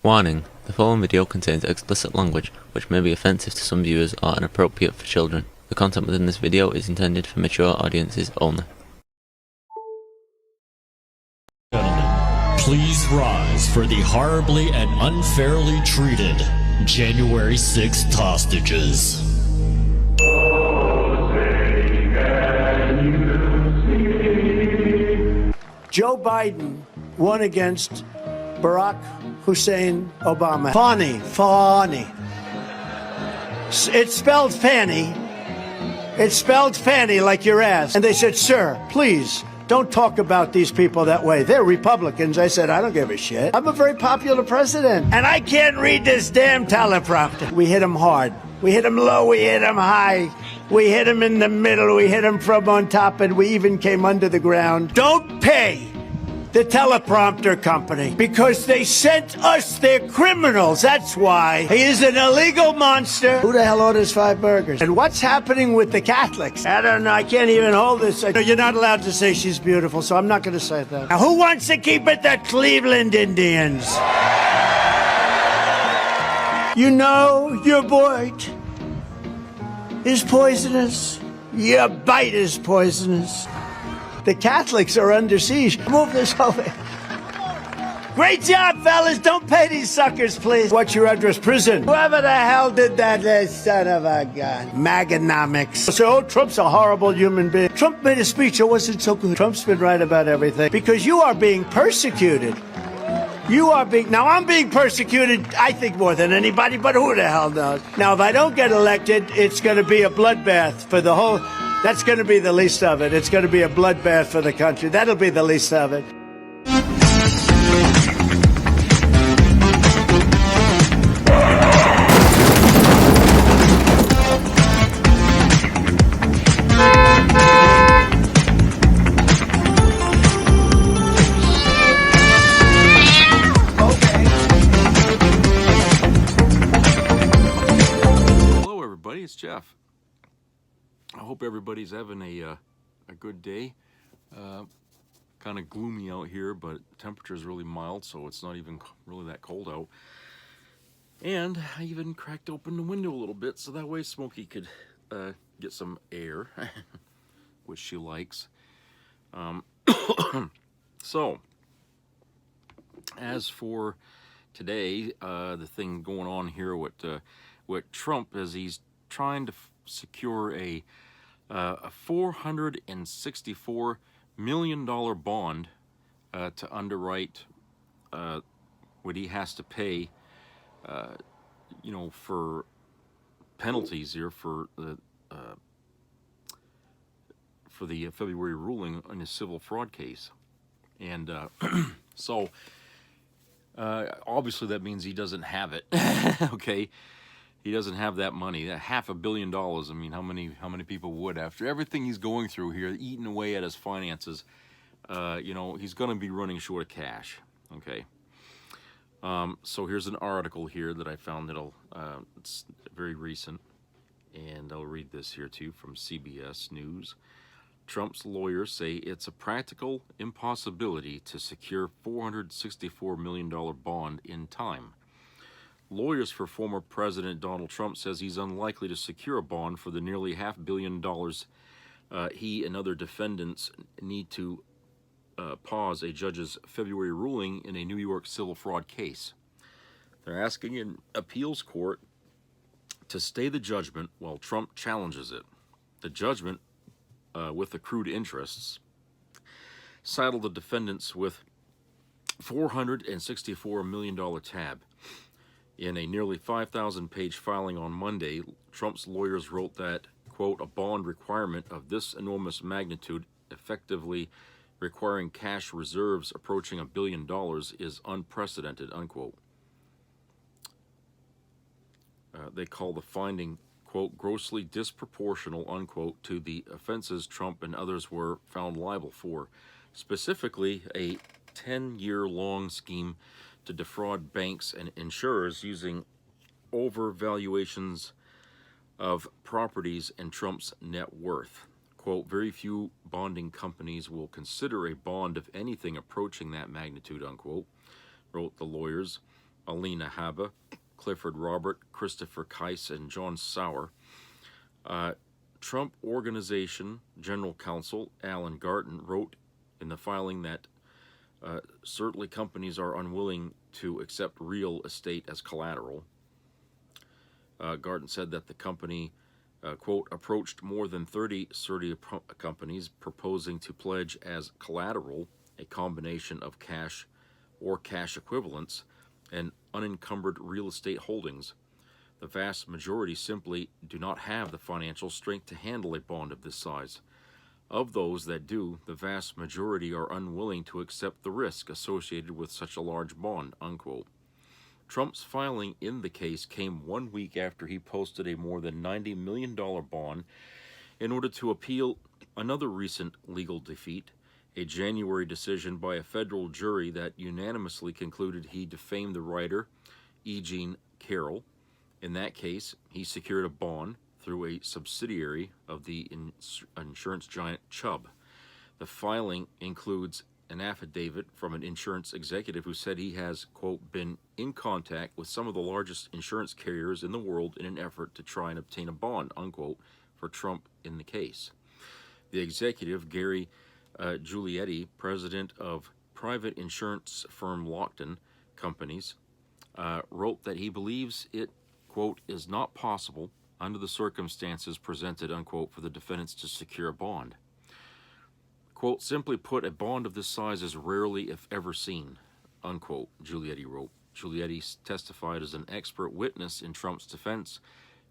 Warning: the following video contains explicit language which may be offensive to some viewers or inappropriate for children. The content within this video is intended for mature audiences only. Gentlemen, please rise for the horribly and unfairly treated January 6th hostages. Joe Biden won against Barack Hussein Obama. Funny. It's spelled Fanny. It's spelled Fanny like your ass. And they said, sir, please don't talk about these people that way. They're Republicans. I said, I don't give a shit. I'm a very popular president. And I can't read this damn teleprompter. We hit them hard. We hit them low. We hit them high. We hit them in the middle. We hit them from on top. And we even came under the ground. Don't pay the teleprompter company because they sent us their criminals. That's why. He is an illegal monster. Who the hell orders 5 burgers? And what's happening with the Catholics? I don't know. I can't even hold this. You're not allowed to say she's beautiful, so I'm not going to say that. Now, who wants to keep it the Cleveland Indians? You know your bite is poisonous. Your bite is poisonous. The Catholics are under siege. Move this over. Great job, fellas. Don't pay these suckers, please. What's your address? Prison. Whoever the hell did that, son of a gun. Maganomics. So, Trump's a horrible human being. Trump made a speech that wasn't so good. Trump's been right about everything. Because you are being persecuted. Now I'm being persecuted, I think, more than anybody, but who the hell knows? Now, if I don't get elected, it's going to be a bloodbath for the whole... That's going to be the least of it. It's going to be a bloodbath for the country. That'll be the least of it. Hello, everybody. It's Jeff. I hope everybody's having a good day. Kind of gloomy out here, but temperature is really mild, so it's not even really that cold out. And I even cracked open the window a little bit, so that way Smokey could get some air, which she likes. So, as for today, the thing going on here with Trump is he's trying to secure a $464 million bond to underwrite what he has to pay, for penalties here for the February ruling on his civil fraud case. And so obviously that means he doesn't have it. Okay. He doesn't have that money, that $500 million. I mean, how many people would, after everything he's going through here, eating away at his finances? He's going to be running short of cash. Okay. So here's an article here that I found it's very recent, and I'll read this here too from CBS News. Trump's lawyers say it's a practical impossibility to secure $464 million bond in time. Lawyers for former President Donald Trump says he's unlikely to secure a bond for the nearly $500 million he and other defendants need to pause a judge's February ruling in a New York civil fraud case. They're asking an appeals court to stay the judgment while Trump challenges it. The judgment, with accrued interests, saddled the defendants with $464 million tab. In a nearly 5,000-page filing on Monday, Trump's lawyers wrote that, quote, a bond requirement of this enormous magnitude, effectively requiring cash reserves approaching $1 billion, is unprecedented, unquote. They call the finding, quote, grossly disproportional, unquote, to the offenses Trump and others were found liable for, specifically a 10-year-long scheme to defraud banks and insurers using overvaluations of properties and Trump's net worth. Quote, very few bonding companies will consider a bond of anything approaching that magnitude, unquote, wrote the lawyers. Alina Habba, Clifford Robert, Christopher Keiss, and John Sauer. Trump Organization General Counsel Alan Garten wrote in the filing that certainly companies are unwilling to accept real estate as collateral. Garten said that the company, quote, approached more than 30 companies proposing to pledge as collateral a combination of cash or cash equivalents and unencumbered real estate holdings. The vast majority simply do not have the financial strength to handle a bond of this size. Of those that do, the vast majority are unwilling to accept the risk associated with such a large bond, unquote. Trump's filing in the case came 1 week after he posted a more than $90 million bond in order to appeal another recent legal defeat, a January decision by a federal jury that unanimously concluded he defamed the writer E. Jean Carroll. In that case, he secured a bond through a subsidiary of the insurance giant Chubb. The filing includes an affidavit from an insurance executive who said he has, quote, been in contact with some of the largest insurance carriers in the world in an effort to try and obtain a bond, unquote, for Trump in the case. The executive, Gary Giulietti, president of private insurance firm Lockton Companies, wrote that he believes it, quote, is not possible under the circumstances presented, unquote, for the defendants to secure a bond. Quote, simply put, a bond of this size is rarely, if ever, seen, unquote, Giulietti wrote. Giulietti testified as an expert witness in Trump's defense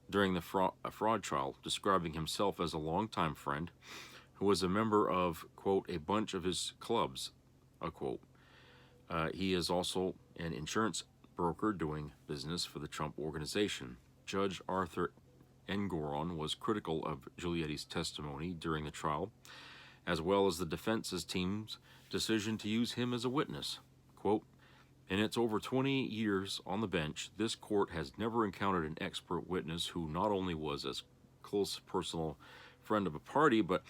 during the fraud trial, describing himself as a longtime friend who was a member of, quote, a bunch of his clubs, unquote. He is also an insurance broker doing business for the Trump Organization. Judge Arthur Engoron was critical of Giulietti's testimony during the trial, as well as the defense's team's decision to use him as a witness. Quote, in its over 20 years on the bench, this court has never encountered an expert witness who not only was as close personal friend of a party, but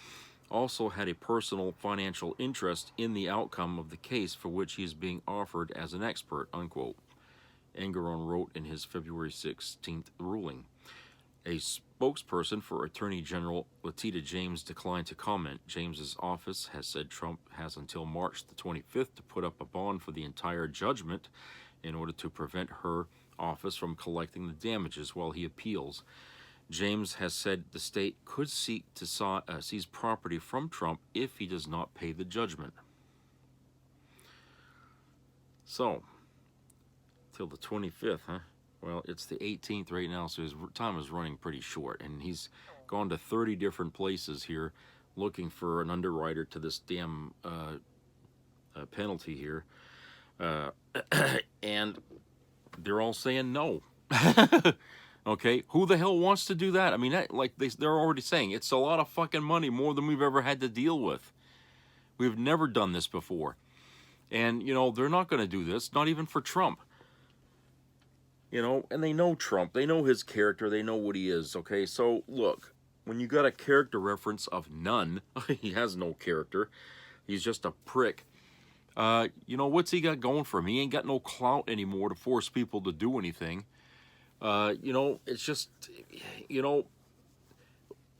also had a personal financial interest in the outcome of the case for which he is being offered as an expert, unquote. Engoron wrote in his February 16th ruling. A spokesperson for Attorney General Letitia James declined to comment. James's office has said Trump has until March the 25th to put up a bond for the entire judgment in order to prevent her office from collecting the damages while he appeals. James has said the state could seek to seize property from Trump if he does not pay the judgment. So, till the 25th, huh? Well, it's the 18th right now, so his time is running pretty short, and he's gone to 30 different places here looking for an underwriter to this damn penalty here, and they're all saying no. Okay, who the hell wants to do that? I mean, they're already saying it's a lot of fucking money, more than we've ever had to deal with. We've never done this before, and you know they're not going to do this, not even for Trump. You know, and they know Trump. They know his character. They know what he is, okay? So, look, when you got a character reference of none, he has no character. He's just a prick. You know, what's he got going for him? He ain't got no clout anymore to force people to do anything. You know, it's just, you know,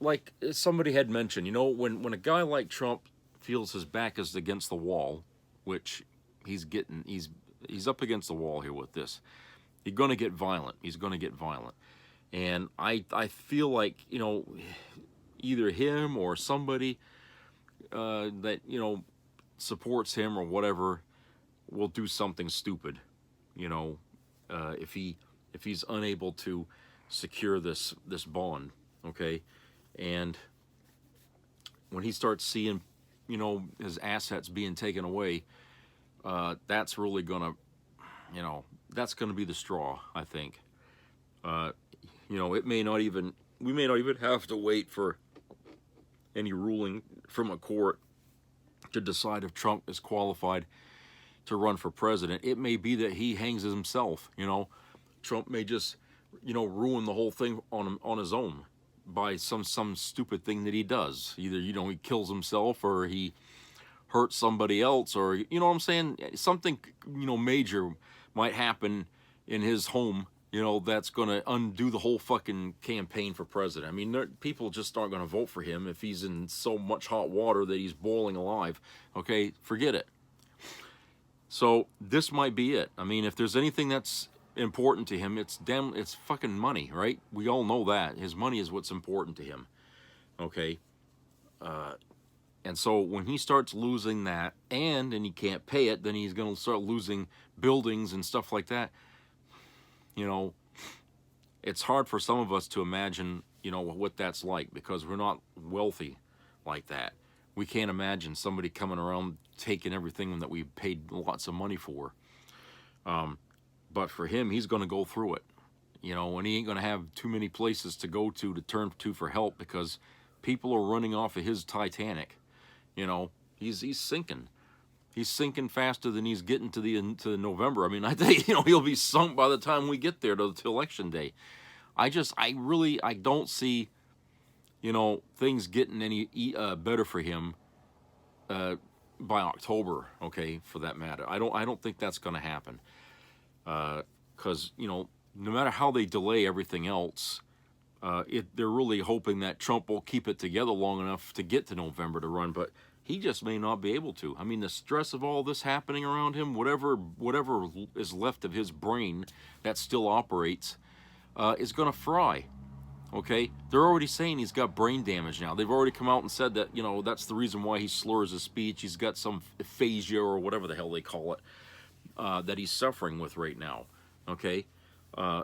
like somebody had mentioned, you know, when a guy like Trump feels his back is against the wall, which he's up against the wall here with this. He's going to get violent. He's going to get violent. And I feel like, you know, either him or somebody that, you know, supports him or whatever will do something stupid, you know, if he's unable to secure this bond, okay? And when he starts seeing, you know, his assets being taken away, that's really going to, you know, that's going to be the straw, I think. You know, we may not even have to wait for any ruling from a court to decide if Trump is qualified to run for president. It may be that he hangs himself, you know. Trump may just, you know, ruin the whole thing on his own by some stupid thing that he does. Either, you know, he kills himself or he hurts somebody else, or, you know what I'm saying? Something, you know, major might happen in his home, you know, that's going to undo the whole fucking campaign for president. I mean, people just aren't going to vote for him if he's in so much hot water that he's boiling alive. Okay, forget it. So this might be it. I mean, if there's anything that's important to him, it's fucking money, right? We all know that. His money is what's important to him. Okay? And so when he starts losing that and he can't pay it, then he's going to start losing buildings and stuff like that. You know, it's hard for some of us to imagine, you know, what that's like, because we're not wealthy like that. We can't imagine somebody coming around taking everything that we paid lots of money for. But for him, he's going to go through it, you know, and he ain't going to have too many places to go to turn to for help, because people are running off of his Titanic. You know, he's sinking. He's sinking faster than he's getting to the November. I mean, I think, you know, he'll be sunk by the time we get there to election day. I don't see, you know, things getting any better for him by October. Okay, for that matter, I don't think that's going to happen. Because you know, no matter how they delay everything else, they're really hoping that Trump will keep it together long enough to get to November to run, but he just may not be able to. I mean, the stress of all this happening around him, whatever is left of his brain that still operates, is going to fry. Okay? They're already saying he's got brain damage now. They've already come out and said that, you know, that's the reason why he slurs his speech. He's got some aphasia or whatever the hell they call it, that he's suffering with right now. Okay?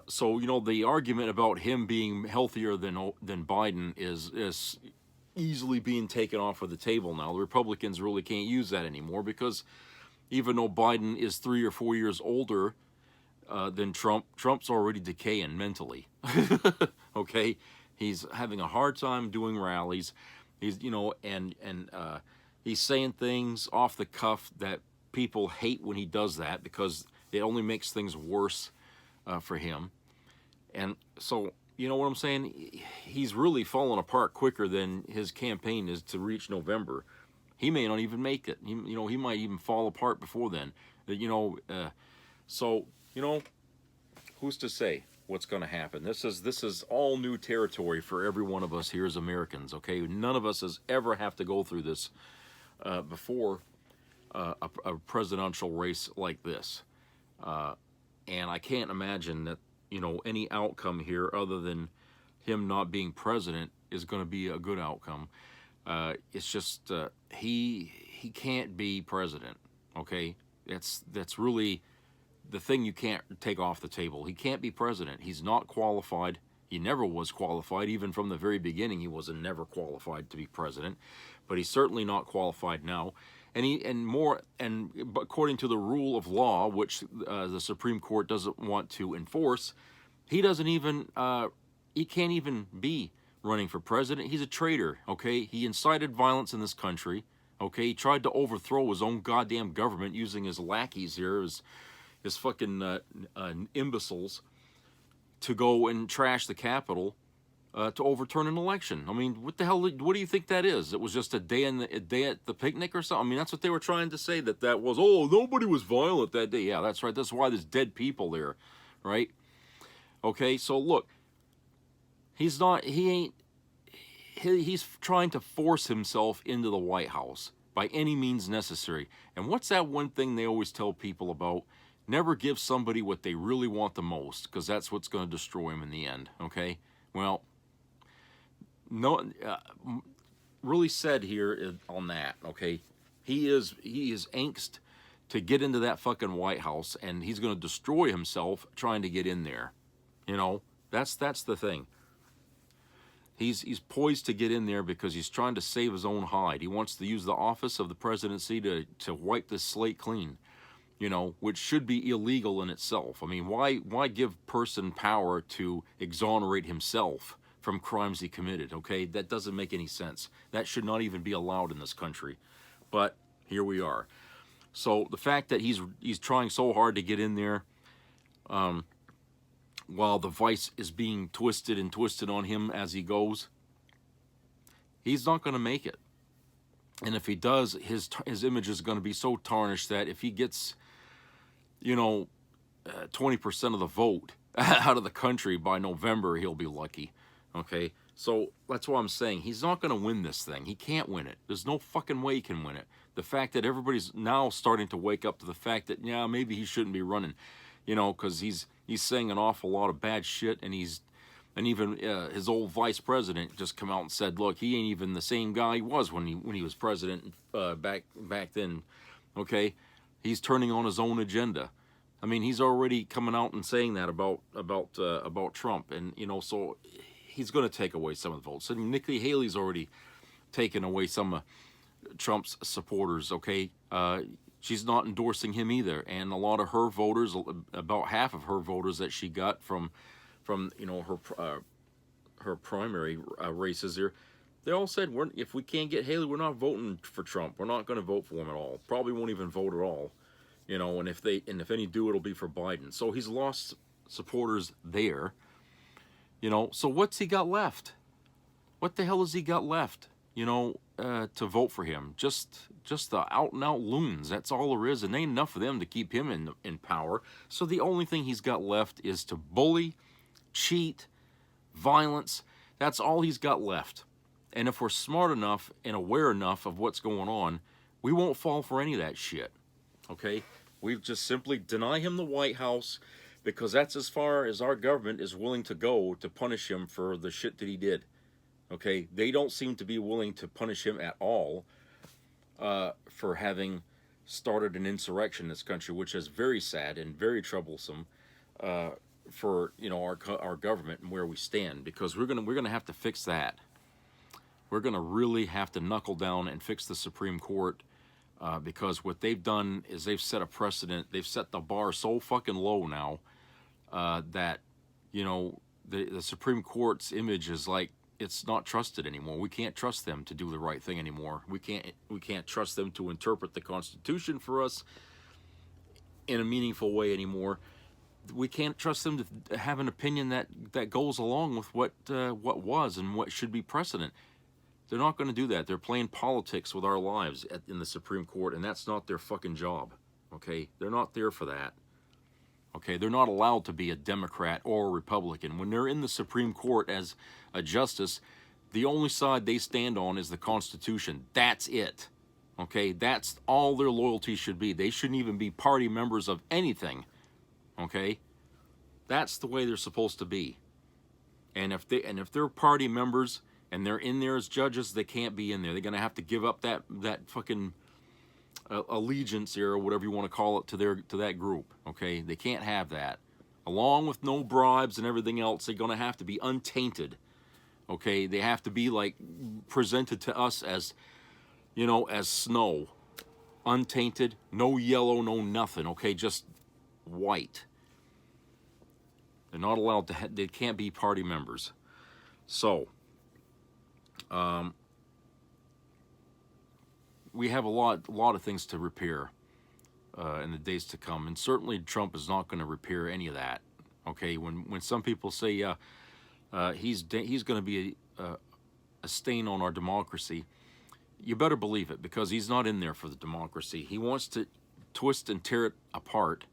So, you know, the argument about him being healthier than Biden is easily being taken off of the table now. The Republicans really can't use that anymore, because even though Biden is 3 or 4 years older than Trump, Trump's already decaying mentally. Okay? He's having a hard time doing rallies. He's, you know, and he's saying things off the cuff that people hate when he does that, because it only makes things worse for him. And so, you know what I'm saying? He's really fallen apart quicker than his campaign is to reach November. He may not even make it. You know, he might even fall apart before then. You know, so, you know, who's to say what's going to happen? This is all new territory for every one of us here as Americans. Okay, none of us has ever have to go through this before a presidential race like this. And I can't imagine that, you know, any outcome here other than him not being president is going to be a good outcome. It's just he can't be president. Okay, that's really the thing you can't take off the table. He can't be president. He's not qualified. He never was qualified. Even from the very beginning, he was never qualified to be president. But he's certainly not qualified now. And according to the rule of law, which the Supreme Court doesn't want to enforce, he can't even be running for president. He's a traitor. Okay, he incited violence in this country. Okay, he tried to overthrow his own goddamn government using his lackeys here, his fucking imbeciles, to go and trash the Capitol, to overturn an election. I mean, what the hell? What do you think that is? It was just a day at the picnic or something? I mean, that's what they were trying to say, that was, oh, nobody was violent that day. Yeah, that's right. That's why there's dead people there, right? Okay, so look, he's trying to force himself into the White House by any means necessary. And what's that one thing they always tell people about? Never give somebody what they really want the most, because that's what's going to destroy him in the end. Okay, well, no, really said here on that. Okay, he is angst to get into that fucking White House, and he's going to destroy himself trying to get in there. You know, that's the thing. He's poised to get in there because he's trying to save his own hide. He wants to use the office of the presidency to wipe this slate clean. You know, which should be illegal in itself. I mean, why give person power to exonerate himself from crimes he committed? Okay, that doesn't make any sense. That should not even be allowed in this country. But here we are. So the fact that he's trying so hard to get in there, while the vice is being twisted on him as he goes, he's not going to make it. And if he does, his image is going to be so tarnished that if he gets, you know, 20% of the vote out of the country by November, he'll be lucky. Okay, so that's what I'm saying. He's not going to win this thing. He can't win it. There's no fucking way he can win it. The fact that everybody's now starting to wake up to the fact that, yeah, maybe he shouldn't be running, you know, because he's saying an awful lot of bad shit, and even his old vice president just come out and said, look, he ain't even the same guy he was when he was president back then. Okay, he's turning on his own agenda. I mean, he's already coming out and saying that about Trump, and you know, so he's going to take away some of the votes. I mean, Nikki Haley's already taken away some of Trump's supporters. Okay, she's not endorsing him either, and a lot of her voters, about half of her voters that she got from you know, her primary races here, they all said, if we can't get Haley, we're not voting for Trump. We're not going to vote for him at all. Probably won't even vote at all. You know, and if any do, it'll be for Biden. So he's lost supporters there. You know, so what's he got left? What the hell has he got left? You know, to vote for him? Just the out and out loons. That's all there is, and ain't enough of them to keep him in power. So the only thing he's got left is to bully, cheat, violence. That's all he's got left. And if we're smart enough and aware enough of what's going on, we won't fall for any of that shit. Okay? We just simply deny him the White House, because that's as far as our government is willing to go to punish him for the shit that he did. Okay? They don't seem to be willing to punish him at all for having started an insurrection in this country, which is very sad and very troublesome for, you know, our government and where we stand, because we're gonna have to fix that. We're gonna really have to knuckle down and fix the Supreme Court. Because what they've done is they've set a precedent. They've set the bar so fucking low now that, you know, the Supreme Court's image is like, it's not trusted anymore. We can't trust them to do the right thing anymore. We can't trust them to interpret the Constitution for us in a meaningful way anymore. We can't trust them to have an opinion that goes along with what was and what should be precedent. They're not going to do that. They're playing politics with our lives in the Supreme Court, and that's not their fucking job, okay? They're not there for that, okay? They're not allowed to be a Democrat or a Republican. When they're in the Supreme Court as a justice, the only side they stand on is the Constitution. That's it, okay? That's all their loyalty should be. They shouldn't even be party members of anything, okay? That's the way they're supposed to be. And if they're party members and they're in there as judges, they can't be in there. They're going to have to give up that fucking allegiance here, or whatever you want to call it, to that group, okay? They can't have that. Along with no bribes and everything else, they're going to have to be untainted, okay? They have to be, like, presented to us as, you know, as snow. Untainted, no yellow, no nothing, okay? Just white. They're not allowed to, they can't be party members. So, we have a lot of things to repair in the days to come, and certainly Trump is not going to repair any of that. Okay, when some people say he's going to be a stain on our democracy, you better believe it, because he's not in there for the democracy. He wants to twist and tear it apart,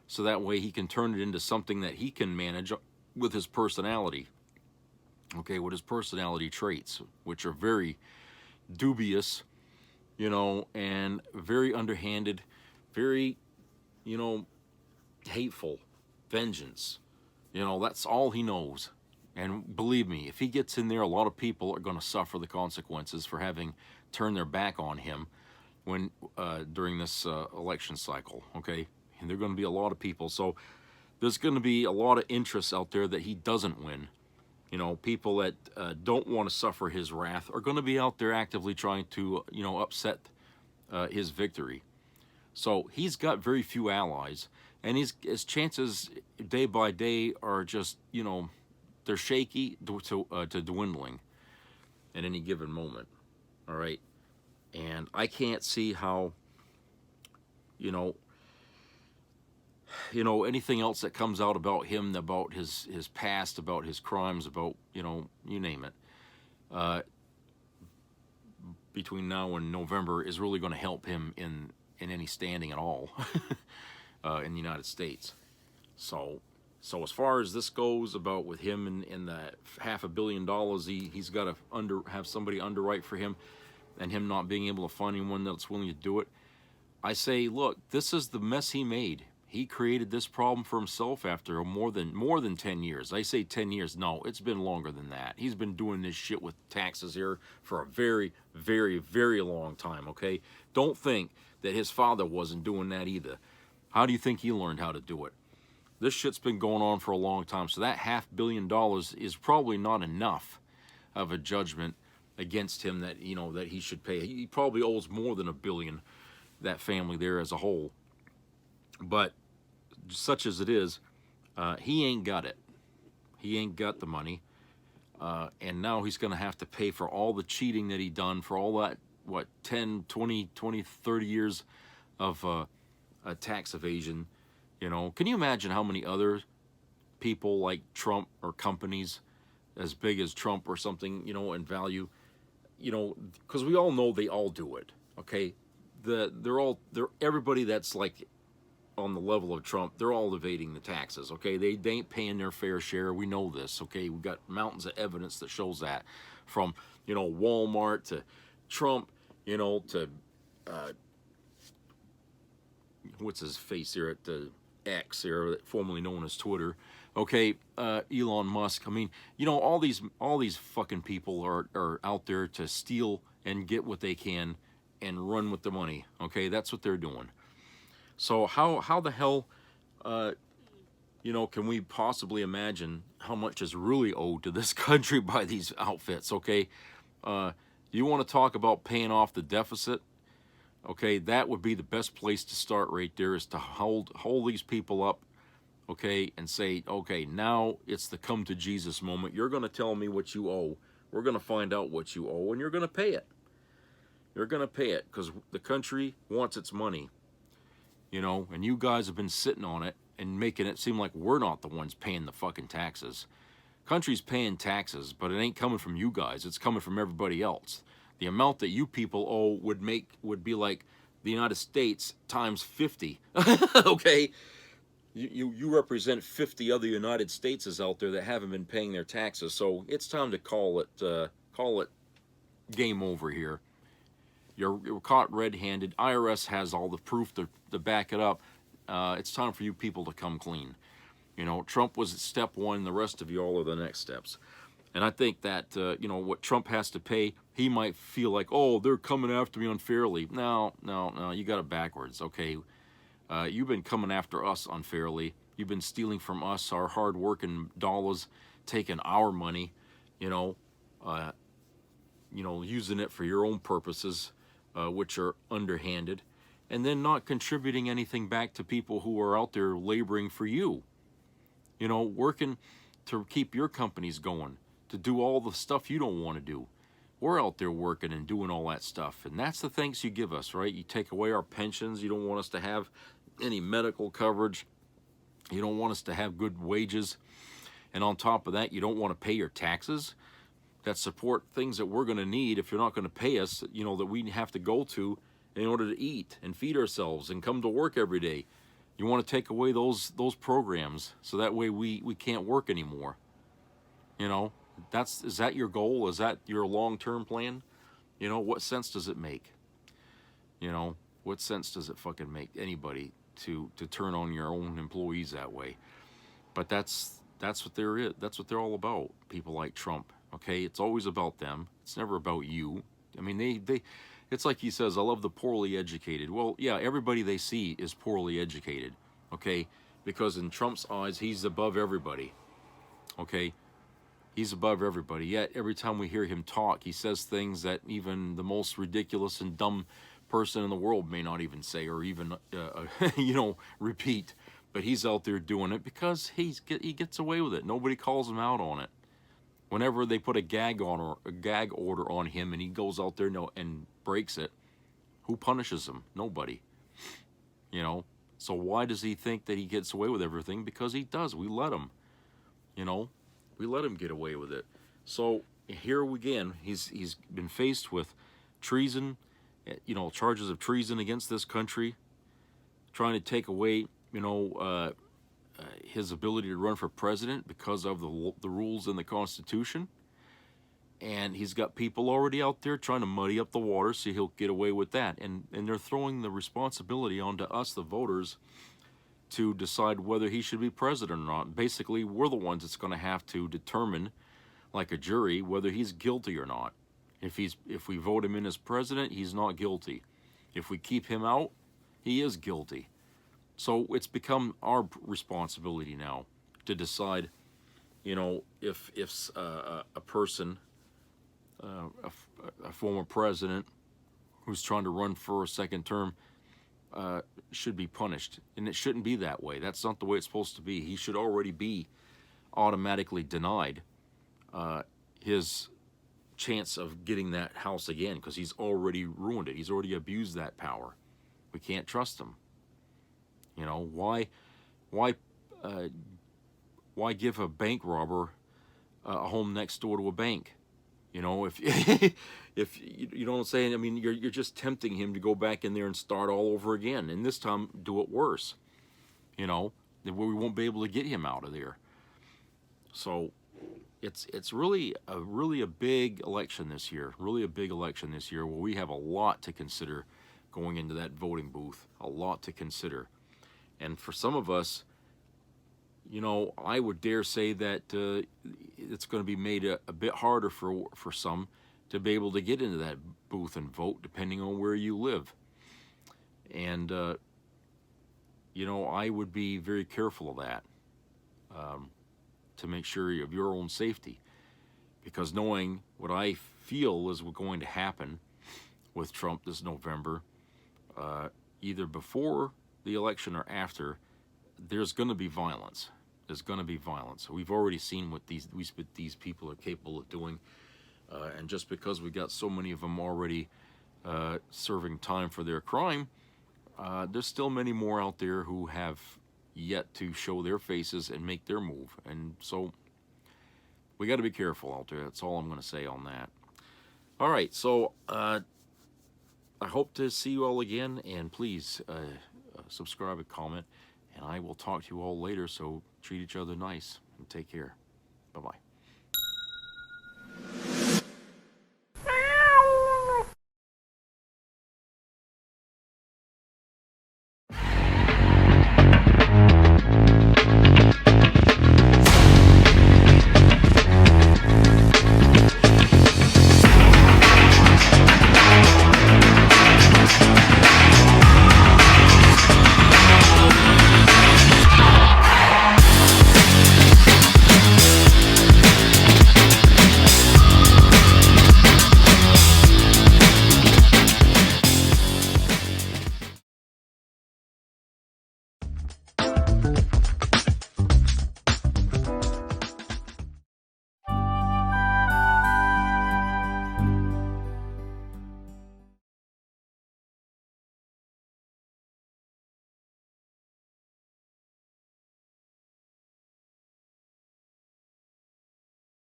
so that way he can turn it into something that he can manage with his personality. Okay, with his personality traits, which are very dubious, you know, and very underhanded, very, you know, hateful, vengeance. You know, that's all he knows. And believe me, if he gets in there, a lot of people are going to suffer the consequences for having turned their back on him when during this election cycle, okay? And there are going to be a lot of people. So there's going to be a lot of interest out there that he doesn't win. You know, people that don't want to suffer his wrath are going to be out there actively trying to, you know, upset his victory. So he's got very few allies, and his chances day by day are just, you know, they're shaky to dwindling at any given moment. All right, and I can't see how, you know, anything else that comes out about him, about his past, about his crimes, about, you know, you name it, between now and November is really going to help him in any standing at all in the United States. So as far as this goes about with him and the $500 million he's got to have somebody underwrite for him, and him not being able to find anyone that's willing to do it, I say, look, this is the mess he made. He created this problem for himself after more than 10 years. I say 10 years. No, it's been longer than that. He's been doing this shit with taxes here for a very, very, very long time, okay? Don't think that his father wasn't doing that either. How do you think he learned how to do it? This shit's been going on for a long time, so that $500 million is probably not enough of a judgment against him that, you know, that he should pay. He probably owes more than $1 billion, that family there as a whole. But such as it is, he ain't got it. He ain't got the money. And now he's going to have to pay for all the cheating that he done, for all that, what, 10, 20, 30 years of tax evasion. You know, can you imagine how many other people like Trump or companies as big as Trump or something, you know, in value, you know, because we all know they all do it, okay? They're everybody that's like on the level of Trump, they're all evading the taxes, okay? They ain't paying their fair share. We know this, okay? We've got mountains of evidence that shows that, from, you know, Walmart to Trump, you know, to what's his face here at the X here, formerly known as Twitter, okay? Elon Musk. I mean, you know, all these fucking people are out there to steal and get what they can and run with the money, okay? That's what they're doing. So how the hell, you know, can we possibly imagine how much is really owed to this country by these outfits, okay? You want to talk about paying off the deficit? Okay, that would be the best place to start right there, is to hold these people up, okay, and say, okay, now it's the come to Jesus moment. You're going to tell me what you owe. We're going to find out what you owe, and you're going to pay it. You're going to pay it, because the country wants its money, you know, and you guys have been sitting on it and making it seem like we're not the ones paying the fucking taxes. Country's paying taxes, but it ain't coming from you guys. It's coming from everybody else. The amount that you people owe would be like the United States times 50. Okay, you represent 50 other United Stateses out there that haven't been paying their taxes. So it's time to call it game over here. You're caught red-handed. IRS has all the proof to back it up. It's time for you people to come clean. You know, Trump was step one. The rest of you all are the next steps. And I think that, you know, what Trump has to pay, he might feel like, oh, they're coming after me unfairly. No, you got it backwards, okay? You've been coming after us unfairly. You've been stealing from us our hard-working dollars, taking our money, you know, using it for your own purposes, which are underhanded, and then not contributing anything back to people who are out there laboring for you. You know, working to keep your companies going, to do all the stuff you don't want to do. We're out there working and doing all that stuff, and that's the thanks you give us, right? You take away our pensions. You don't want us to have any medical coverage. You don't want us to have good wages, and on top of that, you don't want to pay your taxes that support things that we're going to need if you're not going to pay us, you know, that we have to go to in order to eat and feed ourselves and come to work every day. You want to take away those programs, so that way we can't work anymore. You know, is that your goal? Is that your long-term plan? You know, what sense does it make? You know, what sense does it fucking make anybody to turn on your own employees that way? But that's what that's what they're all about. People like Trump. Okay, it's always about them. It's never about you. I mean, they it's like he says, I love the poorly educated. Well, yeah, everybody they see is poorly educated, okay? Because in Trump's eyes, he's above everybody, okay? He's above everybody. Yet every time we hear him talk, he says things that even the most ridiculous and dumb person in the world may not even say or even, you know, repeat. But he's out there doing it because he gets away with it. Nobody calls him out on it. Whenever they put a gag order on him and he goes out there and breaks it, who punishes him? Nobody. You know? So why does he think that he gets away with everything? Because he does. We let him. You know? We let him get away with it. So here again, he's been faced with treason, you know, charges of treason against this country, trying to take away, you know, his ability to run for president because of the rules in the Constitution. And he's got people already out there trying to muddy up the water so he'll get away with that. And they're throwing the responsibility onto us, the voters, to decide whether he should be president or not. Basically, we're the ones that's going to have to determine, like a jury, whether he's guilty or not. If we vote him in as president, he's not guilty. If we keep him out, he is guilty. So it's become our responsibility now to decide, you know, if a person, a former president who's trying to run for a second term should be punished. And it shouldn't be that way. That's not the way it's supposed to be. He should already be automatically denied his chance of getting that house again, because he's already ruined it. He's already abused that power. We can't trust him. You know, why give a bank robber a home next door to a bank? You know, if if you know what I'm saying, I mean, you're just tempting him to go back in there and start all over again, and this time do it worse. You know, where we won't be able to get him out of there. So it's really a big election this year. Really a big election this year, where we have a lot to consider going into that voting booth. A lot to consider. And for some of us, you know, I would dare say that it's going to be made a bit harder for some to be able to get into that booth and vote, depending on where you live. And, you know, I would be very careful of that to make sure of your own safety. Because knowing what I feel is going to happen with Trump this November, either before the election or after, there's going to be violence. There's going to be violence. We've already seen what these people are capable of doing, and just because we got so many of them already serving time for their crime, there's still many more out there who have yet to show their faces and make their move. And so we got to be careful out there. That's all I'm going to say on that. All right, so I hope to see you all again, and please subscribe and comment, and I will talk to you all later. So treat each other nice and take care. Bye-bye.